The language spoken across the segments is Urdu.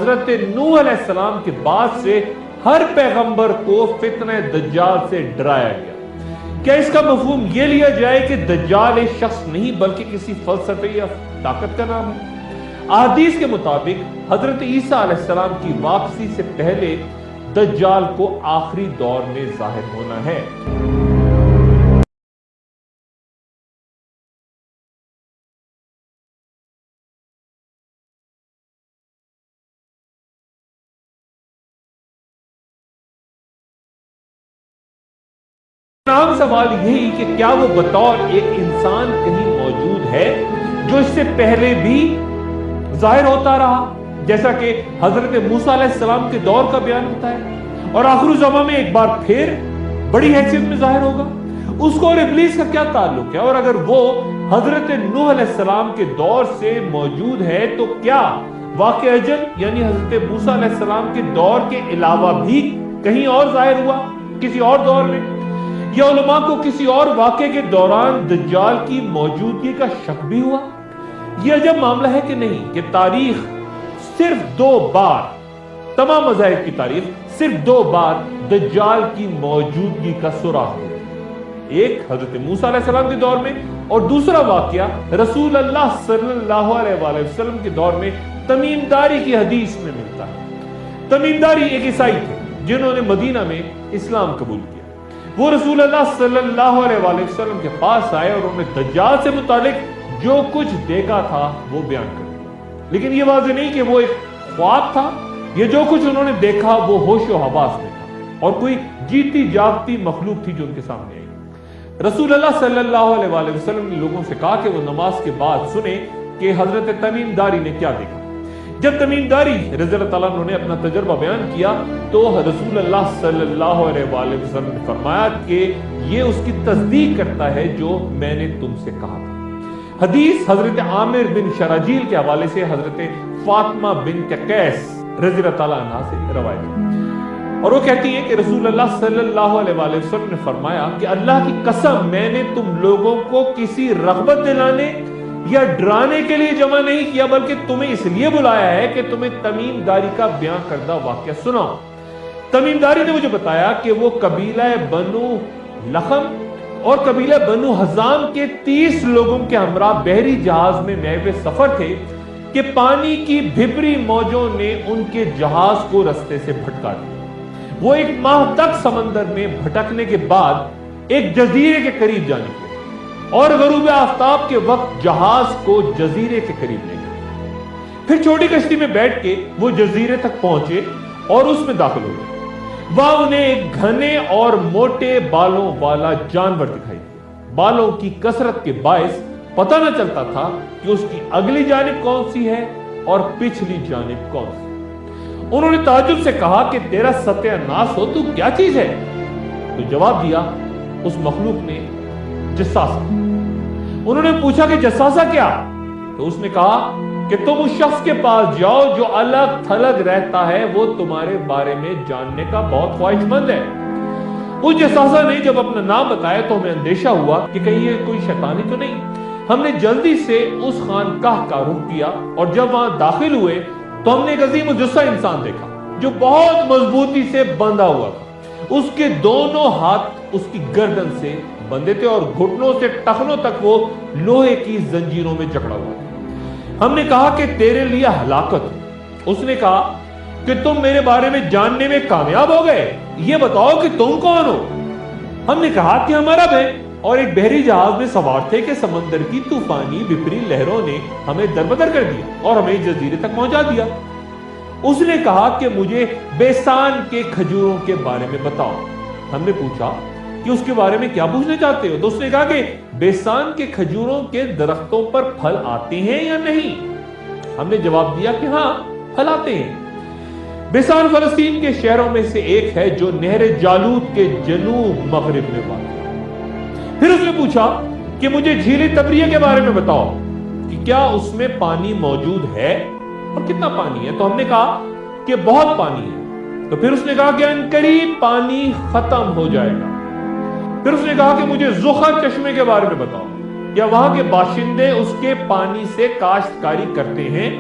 حضرت نوح علیہ السلام کے بعد سے ہر پیغمبر کو فتنہ دجال سے ڈرایا گیا۔ کیا اس کا مفہوم یہ لیا جائے کہ دجال ایک شخص نہیں بلکہ کسی فلسفے یا طاقت کا نام ہے؟ احادیث کے مطابق حضرت عیسیٰ علیہ السلام کی واپسی سے پہلے دجال کو آخری دور میں ظاہر ہونا ہے۔ عام سوال یہی کہ کیا وہ بطور ایک انسان کہیں موجود ہے جو اس سے پہلے بھی ظاہر ہوتا رہا، جیسا کہ حضرت موسیٰ علیہ السلام کے دور کا بیان ہوتا ہے، اور آخر الزمان میں ایک بار پھر بڑی حیثیت میں ظاہر ہوگا؟ اس کو اور ابلیس کا کیا تعلق ہے؟ اور اگر وہ حضرت نوح علیہ السلام کے دور سے موجود ہے تو کیا واقع اجل یعنی حضرت موسیٰ علیہ السلام کے دور کے علاوہ بھی کہیں اور ظاہر ہوا، کسی اور دور میں؟ یا علماء کو کسی اور واقعے کے دوران دجال کی موجودگی کا شک بھی ہوا؟ یہ عجب معاملہ ہے کہ نہیں کہ تاریخ صرف 2 بار، تمام مذاہب کی تاریخ صرف 2 بار دجال کی موجودگی کا سراغ ہوا، ایک حضرت موسیٰ علیہ السلام کے دور میں اور دوسرا واقعہ رسول اللہ صلی اللہ علیہ وآلہ وسلم کے دور میں تمیم داری کی حدیث میں ملتا ہے۔ تمیم داری ایک عیسائی تھے جنہوں نے مدینہ میں اسلام قبول کیا۔ وہ رسول اللہ صلی اللہ علیہ وآلہ وسلم کے پاس آئے اور انہوں نے دجال سے متعلق جو کچھ دیکھا تھا وہ بیان کر دیا، لیکن یہ واضح نہیں کہ وہ ایک خواب تھا، یہ جو کچھ انہوں نے دیکھا وہ ہوش و حواس میں تھا اور کوئی جیتی جاگتی مخلوق تھی جو ان کے سامنے آئی۔ رسول اللہ صلی اللہ علیہ وآلہ وسلم نے لوگوں سے کہا کہ وہ نماز کے بعد سنیں کہ حضرت تمیم داری نے کیا دیکھا۔ جب تمیم داری رضی اللہ تعالیٰ عنہ نے اپنا تجربہ بیان کیا تو رسول اللہ صلی اللہ علیہ وآلہ وسلم نے فرمایا کہ یہ اس کی تصدیق کرتا ہے جو میں نے تم سے کہا تھا۔ حدیث حضرت عامر بن شراجیل کے حوالے سے حضرت فاطمہ بنت قیس رضی اللہ تعالیٰ عنہ سے روایت ہے، اور وہ کہتی ہے کہ رسول اللہ صلی اللہ علیہ وآلہ وسلم نے فرمایا کہ اللہ کی قسم میں نے تم لوگوں کو کسی رغبت دلانے یا ڈرانے کے لیے جمع نہیں کیا بلکہ تمہیں اس لیے بلایا ہے کہ تمہیں تمیم داری کا بیان کردہ واقعہ سناؤں۔ تمیم داری نے مجھے بتایا کہ وہ قبیلہ بنو لخم اور قبیلہ بنو حزام کے 30 لوگوں کے ہمراہ بحری جہاز میں محو سفر تھے کہ پانی کی بھبری موجوں نے ان کے جہاز کو رستے سے بھٹکا دیا۔ وہ 1 ماہ تک سمندر میں بھٹکنے کے بعد ایک جزیرے کے قریب جانے کے اور غروب آفتاب کے وقت جہاز کو جزیرے کے قریب لے گئے۔ پھر چھوٹی کشتی میں بیٹھ کے وہ جزیرے تک پہنچے اور اس میں داخل ہو گئے۔ وہاں انہیں ایک گھنے اور موٹے بالوں والا جانور دکھائی دیا۔ بالوں کی کثرت کے باعث پتہ نہ چلتا تھا کہ اس کی اگلی جانب کون سی ہے اور پچھلی جانب کون سی۔ انہوں نے تعجب سے کہا کہ تیرا ستیہ ناس ہو، تو کیا چیز ہے؟ تو جواب دیا اس مخلوق نے، جساسہ۔ انہوں نے پوچھا کہ جساسہ کیا؟ تو اس نے کہا کہ تم اس شخص کے پاس جاؤ جو الگ تھلگ رہتا ہے، وہ تمہارے بارے میں جاننے کا بہت خواہش مند ہے۔ اس جساسہ نے جب اپنا نام بتایا تو ہمیں اندیشہ ہوا کہ کہیں یہ کوئی شیطانی تو نہیں۔ ہم نے جلدی سے اس خانقاہ کا رخ کیا اور جب وہاں داخل ہوئے تو ہم نے ایک عظیم الجثہ انسان دیکھا جو بہت مضبوطی سے بندھا ہوا تھا۔ اس کے دونوں ہاتھ اس کی گردن سے بندھے تھے اور گھٹنوں سے ٹخنوں تک وہ لوہے کی زنجیروں میں جکڑا ہوا تھا۔ ہم نے کہا کہ تیرے لیے ہلاکت۔ اس نے کہا کہ تم میرے بارے میں جاننے میں کامیاب ہو گئے، یہ بتاؤ کہ تم کون ہو؟ ہم نے کہا کہ ہم عرب ہیں اور ایک بحری جہاز میں سوار تھے کہ سمندر کی طوفانی بپری لہروں نے ہمیں دربدر کر دیا اور ہمیں جزیرے تک پہنچا دیا۔ اس نے کہا کہ مجھے بیسان کے کھجوروں کے بارے میں بتاؤ۔ ہم نے پوچھا کہ اس کے بارے میں کیا پوچھنا چاہتے ہو؟ تو اس نے کہا کہ بیسان کے کھجوروں کے درختوں پر پھل آتے ہیں یا نہیں؟ ہم نے جواب دیا کہ ہاں، پھل آتے ہیں۔ بیسان فلسطین کے شہروں میں سے ایک ہے جو نہر جالوت کے جنوب مغرب میں واقع ہے۔ پھر اس نے پوچھا کہ مجھے جھیل تبریہ کے بارے میں بتاؤ کہ کیا اس میں پانی موجود ہے اور کتنا پانی ہے؟ تو ہم نے کہا کہ بہت پانی ہے۔ تو پھر اس نے کہا کہ عنقریب پانی ختم ہو جائے گا۔ پھر اس نے کہا کہ مجھے زخر چشمے کے بارے میں بتاؤ، کیا وہاں کے باشندے اس کے پانی سے کاشتکاری کرتے ہیں؟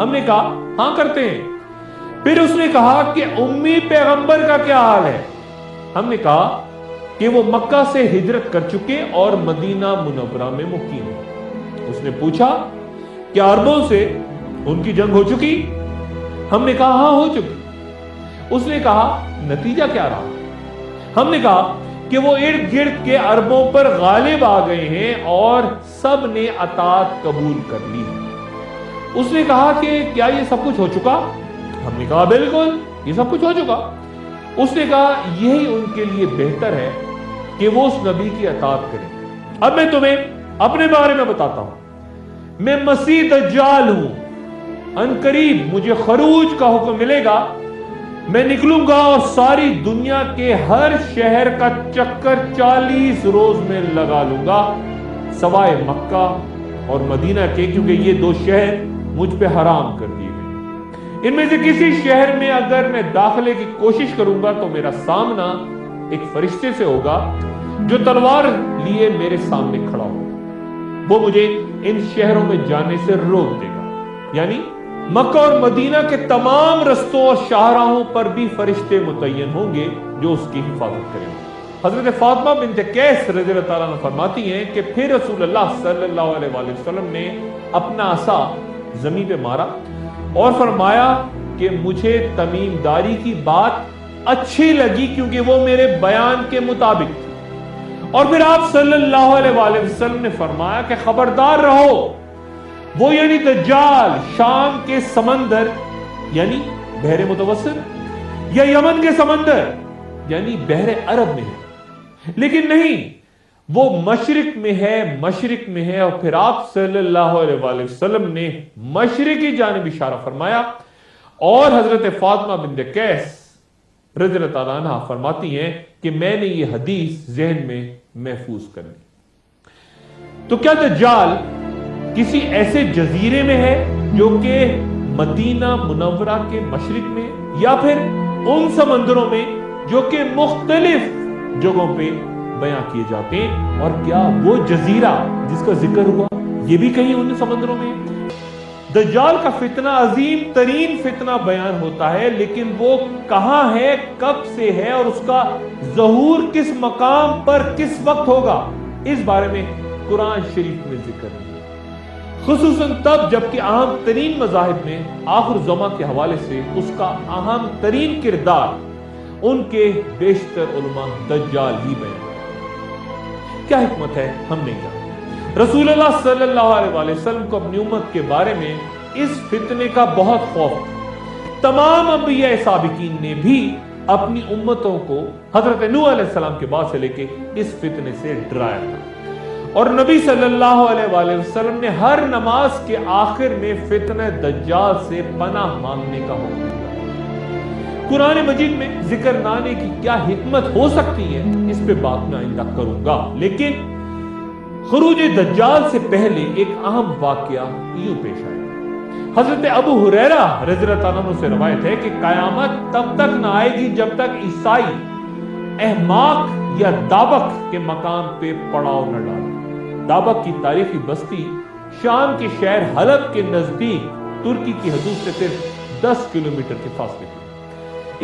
ہم نے کہا ہاں کرتے ہیں۔ پھر اس نے کہا کہ امی پیغمبر کا کیا حال ہے؟ ہم نے کہا کہ وہ مکہ سے ہجرت کر چکے اور مدینہ منورہ میں مقیم ہیں۔ اس نے پوچھا کیا عربوں سے ان کی جنگ ہو چکی؟ ہم نے کہا ہاں ہو چکی۔ اس نے کہا نتیجہ کیا رہا؟ ہم نے کہا کہ وہ ارد گرد کے عربوں پر غالب آ گئے ہیں اور سب نے اطاعت قبول کر لی۔ اس نے کہا کہ کیا یہ سب کچھ ہو چکا؟ ہم نے کہا بالکل یہ سب کچھ ہو چکا۔ اس نے کہا یہی ان کے لیے بہتر ہے کہ وہ اس نبی کی اطاعت کریں۔ اب میں تمہیں اپنے بارے میں بتاتا ہوں، میں مسیح دجال ہوں، ان قریب مجھے خروج کا حکم ملے گا، میں نکلوں گا اور ساری دنیا کے ہر شہر کا چکر 40 روز میں لگا لوں گا سوائے مکہ اور مدینہ کے، کیونکہ یہ 2 شہر مجھ پہ حرام کر دیے گئے۔ ان میں سے کسی شہر میں اگر میں داخلے کی کوشش کروں گا تو میرا سامنا ایک فرشتے سے ہوگا جو تلوار لیے میرے سامنے کھڑا ہوگا، وہ مجھے ان شہروں میں جانے سے روک دے گا۔ یعنی مکہ اور مدینہ کے تمام رستوں اور شاہراہوں پر بھی فرشتے متعین ہوں گے جو اس کی حفاظت کریں گے۔ حضرت فاطمہ بنت قیس رضی اللہ تعالیٰ عنہ فرماتی ہیں کہ پھر رسول اللہ صلی اللہ علیہ وآلہ وسلم نے اپنا عصا زمین پہ مارا اور فرمایا کہ مجھے تمیم داری کی بات اچھی لگی کیونکہ وہ میرے بیان کے مطابق تھی، اور پھر آپ صلی اللہ علیہ وآلہ وسلم نے فرمایا کہ خبردار رہو، وہ یعنی دجال شام کے سمندر یعنی بحر متوسط یا یمن کے سمندر یعنی بحر عرب میں ہے، لیکن نہیں، وہ مشرق میں ہے۔ اور پھر آپ صلی اللہ علیہ وآلہ وسلم نے مشرق کی جانب اشارہ فرمایا، اور حضرت فاطمہ بنت قیس رضی اللہ تعالیٰ عنہ فرماتی ہیں کہ میں نے یہ حدیث ذہن میں محفوظ کر لی۔ تو کیا دجال کسی ایسے جزیرے میں ہے جو کہ مدینہ منورہ کے مشرق میں، یا پھر ان سمندروں میں جو کہ مختلف جگہوں پہ بیان کیے جاتے ہیں؟ اور کیا وہ جزیرہ جس کا ذکر ہوا یہ بھی کہیں ان سمندروں میں؟ دجال کا فتنہ عظیم ترین فتنہ بیان ہوتا ہے، لیکن وہ کہاں ہے، کب سے ہے، اور اس کا ظہور کس مقام پر کس وقت ہوگا، اس بارے میں قرآن شریف میں ذکر ہے، خصوصاً تب جبکہ اہم ترین مذاہب میں آخر الزماں کے حوالے سے اس کا اہم ترین کردار ان کے بیشتر علماء دجال ہی بیان کرتے ہیں۔ کیا حکمت ہے ہم نہیں جانتے۔ رسول اللہ صلی اللہ علیہ وآلہ وسلم کو اپنی امت کے بارے میں اس فتنے کا بہت خوف تھا۔ تمام انبیاء سابقین نے بھی اپنی امتوں کو حضرت نوح علیہ السلام کے بعد سے لے کے اس فتنے سے ڈرایا تھا، اور نبی صلی اللہ علیہ وآلہ وسلم نے ہر نماز کے آخر میں فتنہ دجال سے پناہ مانگنے کا حکم دیا۔ قرآن مجید میں ذکر نہ آنے کی کیا حکمت ہو سکتی ہے، اس پہ بات میں آئندہ کروں گا، لیکن خروج دجال سے پہلے ایک اہم واقعہ یوں پیش آیا۔ حضرت ابو ہریرہ رضی اللہ تعالیٰ عنہ سے روایت ہے کہ قیامت تب تک نہ آئے گی جب تک عیسائی احماق یا دابق کے مقام پہ پڑاؤ نہ ڈالے۔ دابق کی تاریخی بستی شام کے شہر حلب کے نزدیک ترکی کی حدود سے صرف 10 کلومیٹر کے فاصلے پر۔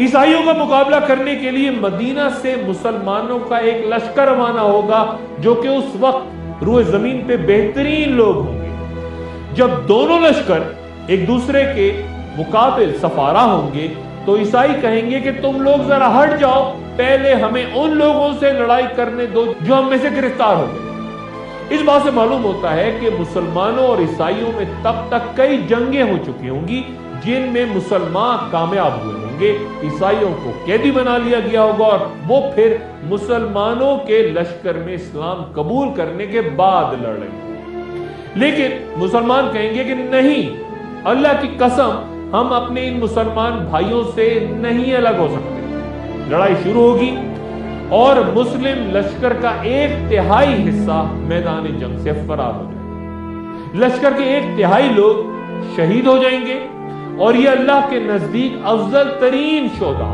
عیسائیوں کا مقابلہ کرنے کے لیے مدینہ سے مسلمانوں کا ایک لشکر روانہ ہوگا جو کہ اس وقت روئے زمین پہ بہترین لوگ ہوں گے۔ جب دونوں لشکر ایک دوسرے کے مقابل سفارہ ہوں گے تو عیسائی کہیں گے کہ تم لوگ ذرا ہٹ جاؤ، پہلے ہمیں ان لوگوں سے لڑائی کرنے دو جو ہم میں سے گرفتار ہو گئے۔ اس بات سے معلوم ہوتا ہے کہ مسلمانوں اور عیسائیوں میں تب تک کئی جنگیں ہو چکی ہوں گی جن میں مسلمان کامیاب ہوئے ہوں گے، عیسائیوں کو قیدی بنا لیا گیا ہوگا، اور وہ پھر مسلمانوں کے لشکر میں اسلام قبول کرنے کے بعد لڑ رہے ہیں۔ لیکن مسلمان کہیں گے کہ نہیں، اللہ کی قسم ہم اپنے ان مسلمان بھائیوں سے نہیں الگ ہو سکتے۔ لڑائی شروع ہوگی اور مسلم لشکر کا 1/3 حصہ میدان جنگ سے فرار ہو جائے گا، لشکر کے 1/3 لوگ شہید ہو جائیں گے، اور یہ اللہ کے نزدیک افضل ترین شہداء،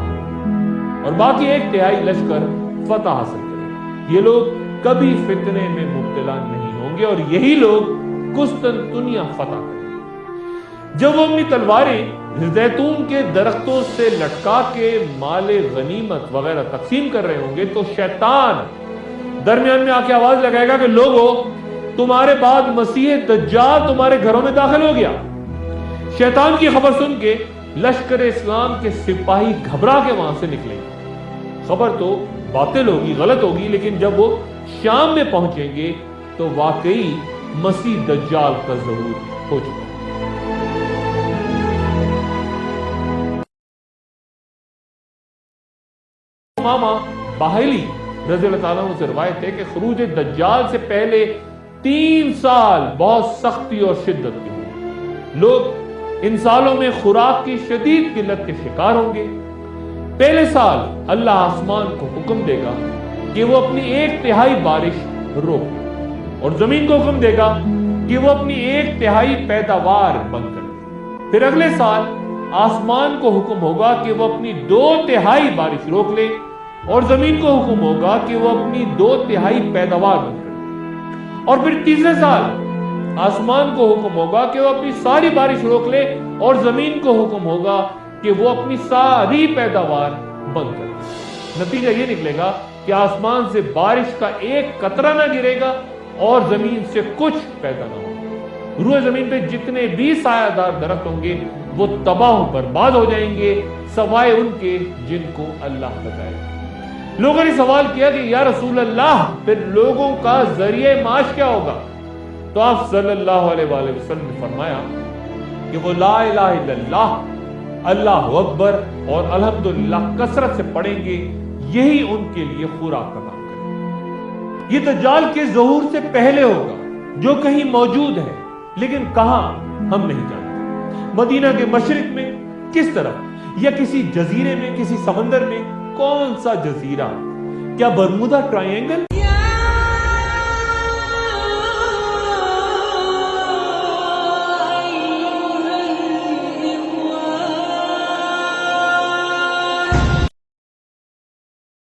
اور باقی 1/3 لشکر فتح حاصل کریں گے۔ یہ لوگ کبھی فتنے میں مبتلا نہیں ہوں گے، اور یہی لوگ قسطنطنیہ فتح کریں گے۔ جب وہ اپنی تلواریں زیتون کے درختوں سے لٹکا کے مال غنیمت وغیرہ تقسیم کر رہے ہوں گے تو شیطان درمیان میں آ کے آواز لگائے گا کہ لوگوں، تمہارے بعد مسیح دجال تمہارے گھروں میں داخل ہو گیا۔ شیطان کی خبر سن کے لشکر اسلام کے سپاہی گھبرا کے وہاں سے نکلیں گے۔ خبر تو باطل ہوگی، غلط ہوگی، لیکن جب وہ شام میں پہنچیں گے تو واقعی مسیح دجال کا ظہور ہو چکا۔ امامہ باہلی رضی اللہ تعالیٰ عنہ سے روایت ہے کہ خروج دجال سے پہلے 3 سال بہت سختی اور شدت کی ہوئی۔ لوگ ان سالوں میں خوراک کی شدید قلت کے شکار ہوں گے۔ پہلے سال اللہ آسمان کو حکم دے گا کہ وہ اپنی 1/3 بارش روک دے، اور زمین کو حکم دے گا کہ وہ اپنی 1/3 پیداوار بند کر دے۔ پھر اگلے سال آسمان کو حکم ہوگا کہ وہ اپنی 2/3 بارش روک لے، اور زمین کو حکم ہوگا کہ وہ اپنی 2/3 پیداوار بند کر دے۔ اور پھر تیسرے سال آسمان کو حکم ہوگا کہ وہ اپنی ساری بارش روک لے، اور زمین کو حکم ہوگا کہ وہ اپنی ساری پیداوار بند کر دے۔ نتیجہ یہ نکلے گا کہ آسمان سے بارش کا ایک قطرہ نہ گرے گا اور زمین سے کچھ پیدا نہ ہوگا۔ روئے زمین پہ جتنے بھی سایہ دار درخت ہوں گے وہ تباہ و برباد ہو جائیں گے، سوائے ان کے جن کو اللہ بتائے گا۔ لوگوں نے سوال کیا کہ یا رسول اللہ، پھر لوگوں کا ذریعہ معاش کیا ہوگا؟ تو آپ صلی اللہ علیہ وآلہ وسلم نے فرمایا کہ وہ لا الہ الا اللہ، اللہ اکبر اور الحمدللہ کثرت سے پڑھیں گے، یہی ان کے لیے خوراک کا کام کرے گا۔ یہ دجال کے ظہور سے پہلے ہوگا، جو کہیں موجود ہے لیکن کہاں ہم نہیں جانتے۔ مدینہ کے مشرق میں کس طرف، یا کسی جزیرے میں، کسی سمندر میں؟ کون سا جزیرہ؟ کیا برمودا ٹرائینگل؟